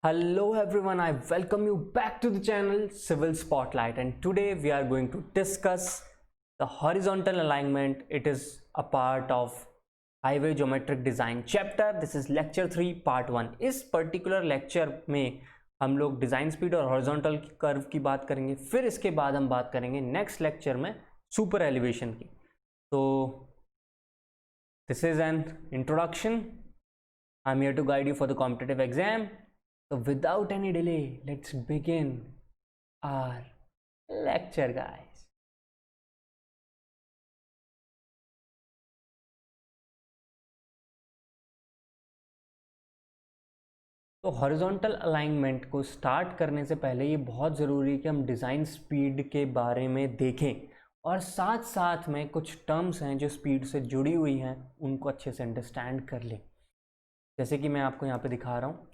Hello everyone, I welcome you back to the channel Civil Spotlight, and today we are going to discuss the horizontal alignment. It is a part of highway geometric design chapter. This is lecture 3 part 1. इस particular lecture में हम लोग design speed और horizontal curve की बात करेंगे, फिर इसके बाद हम बात करेंगे नेक्स्ट लेक्चर में सुपर एलिवेशन की. तो this is an introduction. I am here to guide you for the competitive exam. So without any delay, let's begin our lecture, guys. तो हॉरिजॉन्टल अलाइनमेंट को स्टार्ट करने से पहले ये बहुत ज़रूरी है कि हम डिज़ाइन स्पीड के बारे में देखें और साथ साथ में कुछ टर्म्स हैं जो स्पीड से जुड़ी हुई हैं, उनको अच्छे से अंडरस्टैंड कर लें. जैसे कि मैं आपको यहाँ पे दिखा रहा हूँ.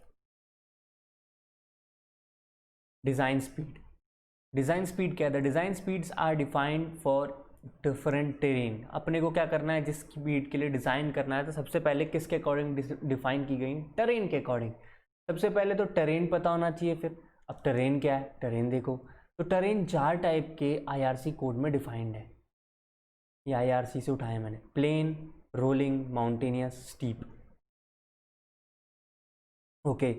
डिज़ाइन स्पीड क्या है? Design speeds are defined for different terrain. अपने को क्या करना है, जिस स्पीड के लिए डिज़ाइन करना है, तो सबसे पहले किसके अकॉर्डिंग डिफाइन की गई? टेरेन के अकॉर्डिंग. सबसे पहले तो टेरेन पता होना चाहिए. फिर अब टेरेन क्या है? टेरेन देखो, तो टेरेन 4 टाइप के आईआरसी कोड में डिफाइंड है. ये आईआरसी से उठाया मैंने. Plain, rolling, mountainous, steep. Okay.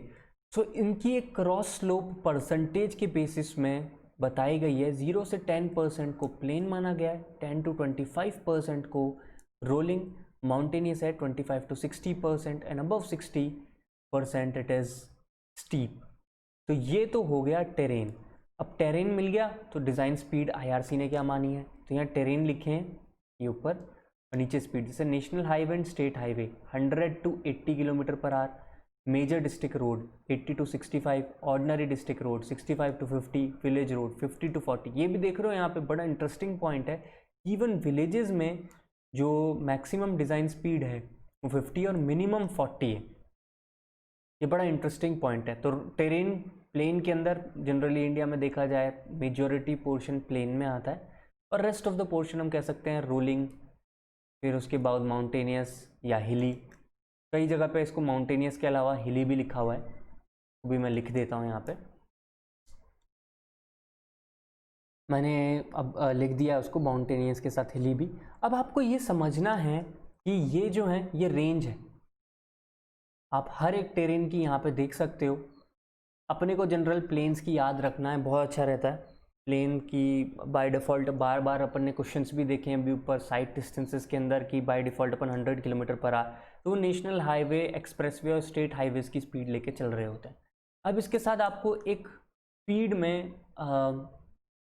So इनकी एक क्रॉस स्लोप परसेंटेज के बेसिस में बताई गई है. 0 से 10% को प्लेन माना गया है, 10 to 25% को रोलिंग, माउंटेनियस है 25 to 60%, and above 60% it is steep. तो ये तो हो गया टेरेन. अब टेरेन मिल गया तो डिज़ाइन स्पीड आईआरसी ने क्या मानी है? तो यहाँ टेरेन लिखे हैं ये ऊपर और नीचे स्पीड. जैसे national highway and state highway 100 to 80 kilometre per hour, major district road 80 to 65, ordinary district road 65 to 50, village road 50 to 40. ये भी देख रहे हो यहाँ पे, बड़ा इंटरेस्टिंग पॉइंट है. इवन विलेजेस में जो मैक्सिमम डिज़ाइन स्पीड है वो 50 और मिनिमम 40 है. ये बड़ा इंटरेस्टिंग पॉइंट है. तो टेरेन प्लेन के अंदर जनरली इंडिया में देखा जाए मेजॉरिटी पोर्शन प्लेन में आता है और रेस्ट ऑफ द पोर्शन हम कह सकते हैं रोलिंग, फिर उसके बाद माउंटेनियस या हिली. कई जगह पे इसको माउंटेनियस के अलावा हिली भी लिखा हुआ है, तो भी मैं लिख देता हूँ यहाँ पे. मैंने अब लिख दिया है उसको माउंटेनियस के साथ हिली भी. अब आपको ये समझना है कि ये जो है ये रेंज है. आप हर एक टेरेन की यहाँ पे देख सकते हो. अपने को जनरल प्लेन्स की याद रखना है, बहुत अच्छा रहता है. प्लेन की बाय डिफ़ॉल्ट बार बार अपन ने क्वेश्चंस भी देखे हैं अभी ऊपर साइड डिस्टेंसेस के अंदर की by default upon 100 kilometre per our, तो नेशनल हाईवे, एक्सप्रेसवे और स्टेट हाईवेज की स्पीड लेके चल रहे होते हैं. अब इसके साथ आपको एक स्पीड में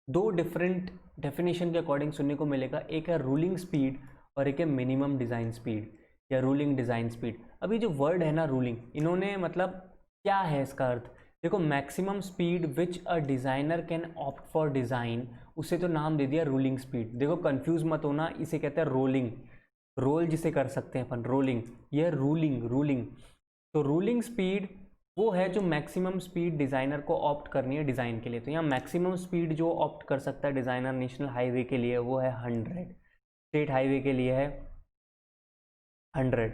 दो डिफरेंट डेफिनेशन के अकॉर्डिंग सुनने को मिलेगा. एक है रूलिंग स्पीड और एक है मिनिमम डिज़ाइन स्पीड या रूलिंग डिज़ाइन स्पीड. अभी जो वर्ड है ना रूलिंग, इन्होंने मतलब क्या है इसका अर्थ? देखो, maximum speed which a designer can opt for design, उसे तो नाम दे दिया रूलिंग स्पीड. देखो कंफ्यूज मत होना, इसे कहते हैं रोलिंग. रोल जिसे कर सकते हैं अपन, रोलिंग. यह रूलिंग. तो रूलिंग स्पीड वो है जो मैक्सिमम स्पीड डिज़ाइनर को ऑप्ट करनी है डिज़ाइन के लिए. तो यहाँ मैक्सिमम स्पीड जो ऑप्ट कर सकता है डिज़ाइनर नेशनल हाईवे के लिए वो है 100, स्टेट हाईवे के लिए है 100,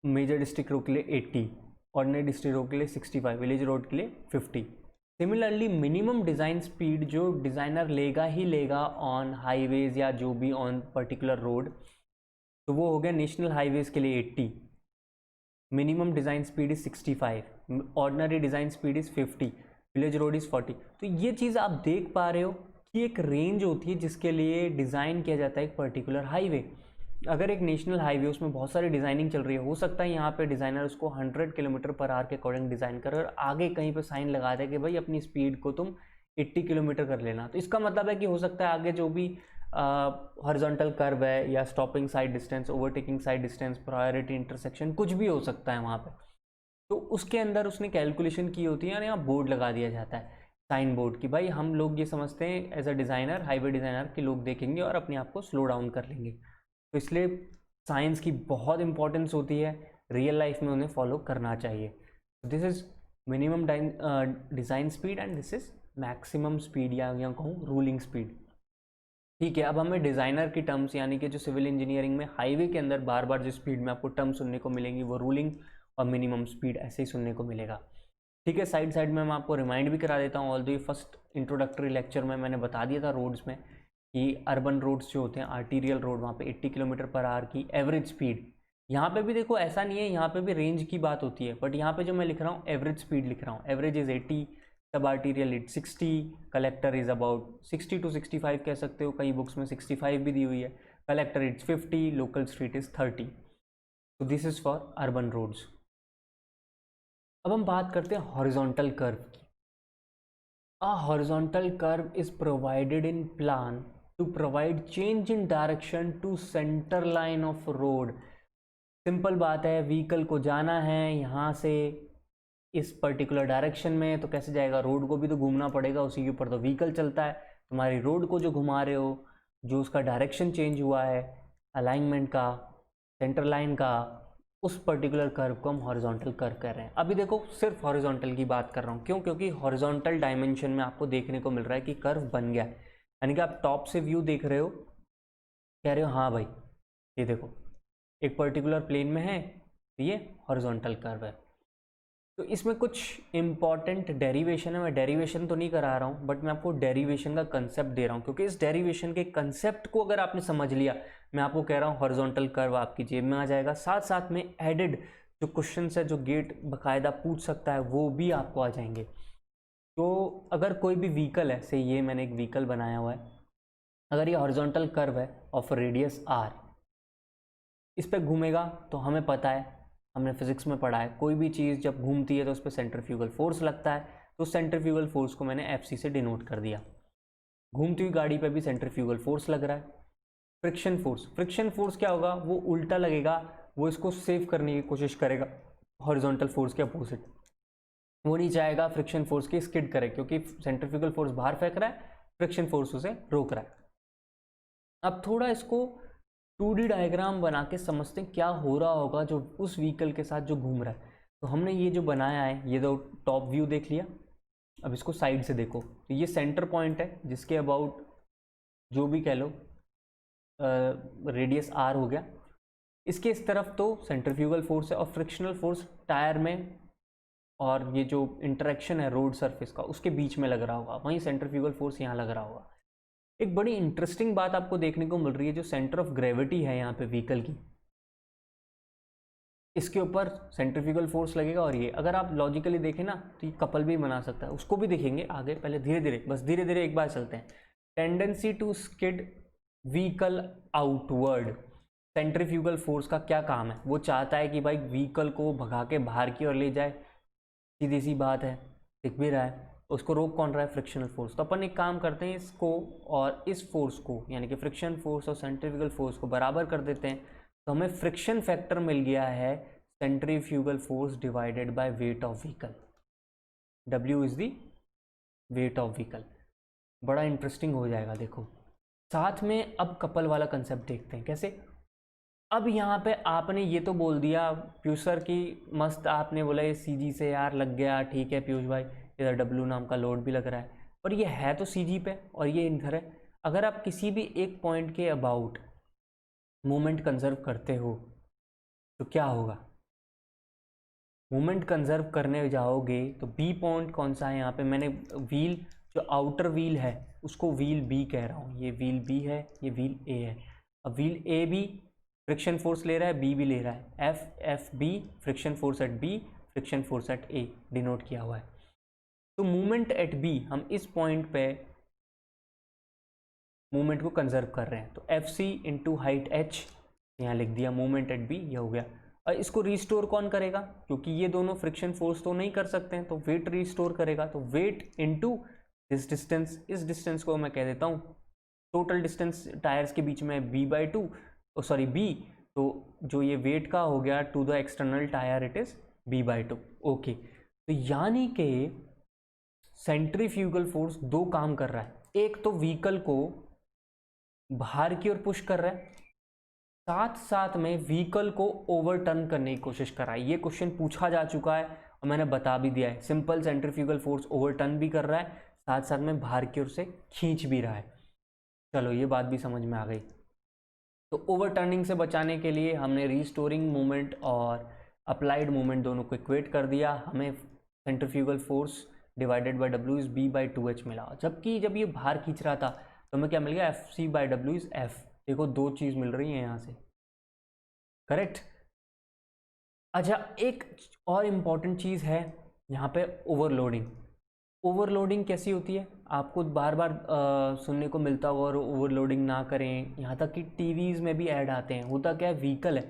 मेजर डिस्ट्रिक्ट रोड के लिए 80, ऑर्डिनरी डिस्ट्रिक्ट रोड के लिए 65, विलेज रोड के लिए 50. सिमिलरली मिनिमम डिज़ाइन स्पीड जो डिज़ाइनर लेगा ही लेगा ऑन हाईवेज या जो भी ऑन पर्टिकुलर रोड, तो वो हो गया नेशनल हाईवेज के लिए 80, minimum design speed is 65, ordinary design speed is 50, village road is 40. तो ये चीज़ आप देख पा रहे हो कि एक रेंज होती है जिसके लिए डिज़ाइन किया जाता है एक पर्टिकुलर हाईवे. अगर एक नेशनल हाईवे उसमें बहुत सारी डिज़ाइनिंग चल रही है, हो सकता है यहाँ पे डिज़ाइनर उसको 100 किलोमीटर पर आवर के अकॉर्डिंग डिज़ाइन करे और आगे कहीं पे साइन लगा दे कि भाई अपनी स्पीड को तुम 80 किलोमीटर कर लेना. तो इसका मतलब है कि हो सकता है आगे जो भी हॉरिजॉन्टल कर्व है या stopping side distance, overtaking side distance, priority intersection, कुछ भी हो सकता है वहाँ पे, तो उसके अंदर उसने कैलकुलेशन की होती है और यहाँ बोर्ड लगा दिया जाता है, साइन बोर्ड, कि भाई हम लोग ये समझते हैं as a designer, highway designer कि लोग देखेंगे और अपने आप को स्लो डाउन कर लेंगे. तो इसलिए साइंस की बहुत इंपॉर्टेंस होती है, रियल लाइफ में उन्हें फॉलो करना चाहिए. This is minimum design speed and this is maximum speed या कहूँ रूलिंग स्पीड. ठीक है. अब हमें डिज़ाइनर की टर्म्स, यानी कि जो सिविल इंजीनियरिंग में हाईवे के अंदर बार बार जो स्पीड में आपको टर्म सुनने को मिलेंगी वो रूलिंग और मिनिमम स्पीड ऐसे ही सुनने को मिलेगा. ठीक है, साइड साइड में मैं आपको रिमाइंड भी करा देता हूँ। ऑल्दो ये फर्स्ट इंट्रोडक्टरी लेक्चर में मैंने बता दिया था रोड्स में कि अर्बन रोड्स जो होते हैं, आर्टीरियल रोड, वहाँ पे 80 किलोमीटर पर आवर की एवरेज स्पीड। यहाँ पे भी देखो ऐसा नहीं है, यहाँ पे भी रेंज की बात होती है, बट यहाँ पे जो मैं लिख रहा हूँ एवरेज स्पीड लिख रहा हूँ। एवरेज इज़ 80, सब arterial is 60, collector is about 60 to 65 कह सकते हो, कई बुक्स में 65 भी दी हुई है। Collector is 50, local street is 30। तो this is for urban roads. अब हम बात करते हैं हॉरिजॉन्टल कर्व की। A horizontal curve is provided in plan to provide change in direction to center line of road। Simple बात है, व्हीकल को जाना है यहाँ से इस पर्टिकुलर डायरेक्शन में, तो कैसे जाएगा? रोड को भी तो घूमना पड़ेगा, उसी के ऊपर तो व्हीकल चलता है। तुम्हारी रोड को जो घुमा रहे हो, जो उसका डायरेक्शन चेंज हुआ है अलाइनमेंट का, सेंटर लाइन का, उस पर्टिकुलर कर्व को हम हॉरिजॉन्टल कर्व कह रहे हैं। अभी देखो सिर्फ हॉरिजॉन्टल की बात कर रहा हूँ, क्यों? क्योंकि हॉरिजॉन्टल डायमेंशन में आपको देखने को मिल रहा है कि कर्व बन गया है, यानी कि आप टॉप से व्यू देख रहे हो, कह रहे हो हाँ भाई ये देखो एक पर्टिकुलर प्लेन में है, ये हॉरिजॉन्टल कर्व है। तो इसमें कुछ इंपॉर्टेंट डेरिवेशन है, मैं डेरिवेशन तो नहीं करा रहा हूँ, बट मैं आपको डेरिवेशन का कंसेप्ट दे रहा हूँ, क्योंकि इस डेरिवेशन के कंसेप्ट को अगर आपने समझ लिया, मैं आपको कह रहा हूँ हॉरिजॉन्टल कर्व आपकी जेब में आ जाएगा। साथ साथ में एडेड जो क्वेश्चन है, जो गेट बाकायदा पूछ सकता है, वो भी आपको आ जाएंगे। तो अगर कोई भी व्हीकल है, से ये मैंने एक व्हीकल बनाया हुआ है, अगर ये हॉरिजॉन्टल कर्व है ऑफ रेडियस r, इस पर घूमेगा, तो हमें पता है, हमने फिजिक्स में पढ़ा है, कोई भी चीज़ जब घूमती है तो उस पर सेंट्रीफ्यूगल फोर्स लगता है। तो सेंट्रीफ्यूगल फोर्स को मैंने FC से डिनोट कर दिया। घूमती हुई गाड़ी पे भी सेंट्रीफ्यूगल फोर्स लग रहा है। फ्रिक्शन फोर्स, फ्रिक्शन फोर्स क्या होगा? वो उल्टा लगेगा, वो इसको सेव करने की कोशिश करेगा हॉरिजॉन्टल फोर्स के अपोजिट। वो नहीं चाहेगा फ्रिक्शन फोर्स की स्किड करे, क्योंकि सेंट्रीफ्यूगल फोर्स बाहर फेंक रहा है, फ्रिक्शन फोर्स उसे रोक रहा है। अब थोड़ा इसको 2D डायग्राम बना के समझते हैं क्या हो रहा होगा जो उस व्हीकल के साथ जो घूम रहा है। तो हमने ये जो बनाया है, ये तो टॉप व्यू देख लिया, अब इसको साइड से देखो। तो ये सेंटर पॉइंट है जिसके अबाउट जो भी कह लो रेडियस r हो गया। इसके इस तरफ तो सेंट्रीफ्यूगल फोर्स है, और फ्रिक्शनल फोर्स टायर में और ये जो इंटरेक्शन है रोड सरफेस का, उसके बीच में लग रहा होगा, वहीं सेंट्रीफ्यूगल फोर्स यहाँ लग रहा होगा। एक बड़ी इंटरेस्टिंग बात आपको देखने को मिल रही है, जो सेंटर ऑफ ग्रेविटी है यहाँ पे व्हीकल की, इसके ऊपर सेंट्रीफ्यूगल फोर्स लगेगा। और ये अगर आप लॉजिकली देखें ना, तो ये कपल भी बना सकता है, उसको भी देखेंगे आगे, पहले धीरे धीरे, बस धीरे धीरे एक बार चलते हैं। Tendency to skid vehicle outward, centrifugal force का क्या काम है? वो चाहता है कि भाई व्हीकल को भगा के बाहर की ओर ले जाए, सीधी सी बात है, दिख भी रहा है। उसको रोक कौन रहा है? Frictional force. तो अपन एक काम करते हैं, इसको और इस फोर्स को, यानी कि फ्रिक्शन फोर्स और सेंट्रीफ्यूगल फोर्स को बराबर कर देते हैं, तो हमें फ्रिक्शन फैक्टर मिल गया है centrifugal force divided by weight of vehicle. W is the wait of vehicle. बड़ा इंटरेस्टिंग हो जाएगा। देखो साथ में अब कपल वाला कंसेप्ट देखते हैं कैसे। अब यहाँ पे आपने ये तो बोल दिया पीयूष सर की मस्त, आपने बोला ये CG से यार लग गया, ठीक है पीयूष भाई, इधर W नाम का लोड भी लग रहा है, पर ये है तो CG पे और ये इधर है। अगर आप किसी भी एक पॉइंट के अबाउट मोमेंट कंजर्व करते हो तो क्या होगा? मोमेंट कंजर्व करने जाओगे तो B पॉइंट कौन सा है यहाँ पे? मैंने व्हील, जो आउटर व्हील है उसको व्हील B कह रहा हूँ, ये व्हील B है, ये व्हील A है। अब व्हील A भी फ्रिक्शन फोर्स ले रहा है, B भी ले रहा है, FB friction force at B, friction force at A denote किया हुआ है। तो मूवमेंट एट B, हम इस पॉइंट पे मूवमेंट को कंजर्व कर रहे हैं, तो FC इंटू हाइट h, यहाँ लिख दिया मूवमेंट एट B, ये हो गया। और इसको रिस्टोर कौन करेगा? क्योंकि ये दोनों फ्रिक्शन फोर्स तो नहीं कर सकते हैं, तो वेट रिस्टोर करेगा। तो वेट इनटू दिस डिस्टेंस, इस डिस्टेंस को मैं कह देता हूँ टोटल डिस्टेंस टायर्स के बीच में B/2, सॉरी B, तो जो ये वेट का हो गया to the external tyre it is B/2। Okay, तो यानी कि सेंट्रीफ्यूगल फोर्स दो काम कर रहा है, एक तो व्हीकल को बाहर की ओर पुश कर रहा है, साथ साथ में व्हीकल को ओवरटर्न करने की कोशिश कर रहा है। ये क्वेश्चन पूछा जा चुका है और मैंने बता भी दिया है, सिंपल सेंट्रीफ्यूगल फोर्स ओवरटर्न भी कर रहा है, साथ साथ में बाहर की ओर से खींच भी रहा है। चलो ये बात भी समझ में आ गई। तो ओवरटर्निंग से बचाने के लिए हमने रिस्टोरिंग मोमेंट और अप्लाइड मोमेंट दोनों को इक्वेट कर दिया। हमें centrifugal force divided by W is B by 2h मिला, जबकि जब ये बाहर खींच रहा था तो हमें क्या मिल गया, F C by W is F. देखो दो चीज़ मिल रही है यहाँ से, करेक्ट। अच्छा, एक और इम्पॉर्टेंट चीज़ है यहाँ पे, ओवरलोडिंग। ओवरलोडिंग कैसी होती है, आपको बार बार सुनने को मिलता होगा, और ओवरलोडिंग ना करें, यहाँ तक कि टीवीज़ में भी ऐड आते हैं। होता क्या है, व्हीकल है,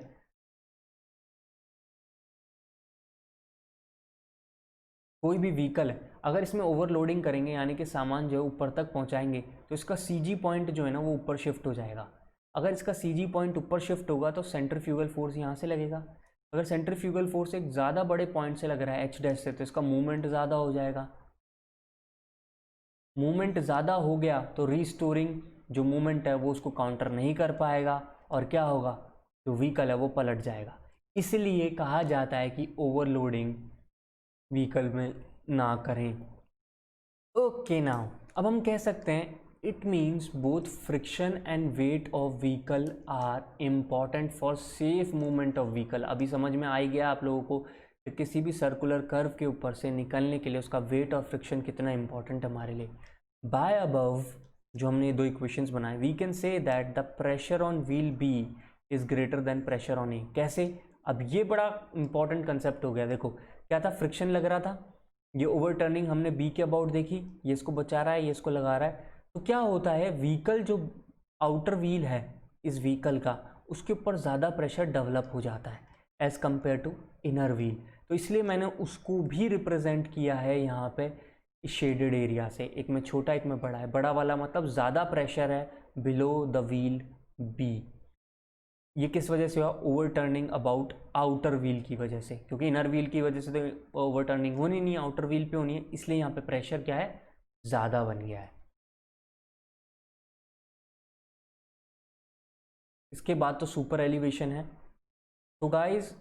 कोई भी व्हीकल है, अगर इसमें ओवरलोडिंग करेंगे यानी कि सामान जो है ऊपर तक पहुँचाएंगे, तो इसका सीजी पॉइंट जो है ना वो ऊपर शिफ्ट हो जाएगा। अगर इसका सीजी पॉइंट ऊपर शिफ्ट होगा तो सेंट्रीफ्यूगल फोर्स यहाँ से लगेगा। अगर सेंट्रीफ्यूगल फोर्स एक ज़्यादा बड़े पॉइंट से लग रहा है एच डैश से, तो इसका मूवमेंट ज़्यादा हो जाएगा। मूवमेंट ज़्यादा हो गया तो रीस्टोरिंग जो मूवमेंट है वो उसको काउंटर नहीं कर पाएगा, और क्या होगा, जो व्हीकल है वो पलट जाएगा। इसलिए कहा जाता है कि ओवरलोडिंग व्हीकल में ना करें। ओके नाउ, अब हम कह सकते हैं it means both friction and weight of vehicle are important for safe movement of vehicle. अभी समझ में आ ही गया आप लोगों को कि किसी भी सर्कुलर कर्व के ऊपर से निकलने के लिए उसका वेट और फ्रिक्शन कितना इंपॉर्टेंट है हमारे लिए। बाय अबव जो हमने दो इक्वेशंस बनाए, we can say that the pressure on wheel B is greater than pressure on A. कैसे, अब ये बड़ा इंपॉर्टेंट कंसेप्ट हो गया। देखो क्या था, फ्रिक्शन लग रहा था, ये ओवरटर्निंग हमने बी के अबाउट देखी, ये इसको बचा रहा है, ये इसको लगा रहा है। तो क्या होता है, व्हीकल जो आउटर व्हील है इस व्हीकल का, उसके ऊपर ज़्यादा प्रेशर डेवलप हो जाता है as compared to inner wheel. तो इसलिए मैंने उसको भी रिप्रेजेंट किया है यहाँ पे शेडेड एरिया से, एक में छोटा एक में बड़ा है। बड़ा वाला मतलब ज़्यादा प्रेशर है बिलो द व्हील बी। ये किस वजह से हुआ, over turning about outer wheel की वजह से, क्योंकि इनर व्हील की वजह से तो ओवर टर्निंग होनी नहीं है, आउटर व्हील पे होनी है, इसलिए यहाँ पे प्रेशर क्या है, ज़्यादा बन गया है। इसके बाद तो सुपर एलिवेशन है। तो गाइस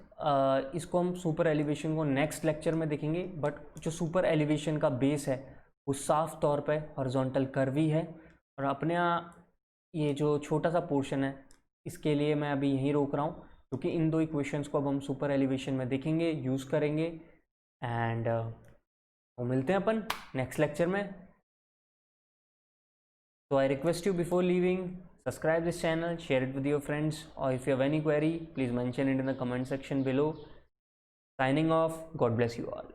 इसको हम सुपर एलिवेशन को नेक्स्ट लेक्चर में देखेंगे, बट जो सुपर एलिवेशन का बेस है वो साफ तौर पे हॉरिजॉन्टल कर्व ही है। और अपने ये जो छोटा सा पोर्शन है इसके लिए मैं अभी यहीं रोक रहा हूँ, क्योंकि इन दो इक्वेशंस को अब हम सुपर एलिवेशन में देखेंगे, यूज़ करेंगे, एंड वो मिलते हैं अपन नेक्स्ट लेक्चर में। So I request you before leaving, subscribe this channel, share it with your friends, or if you have any query, please mention it in the comment section below. Signing off, God bless you all.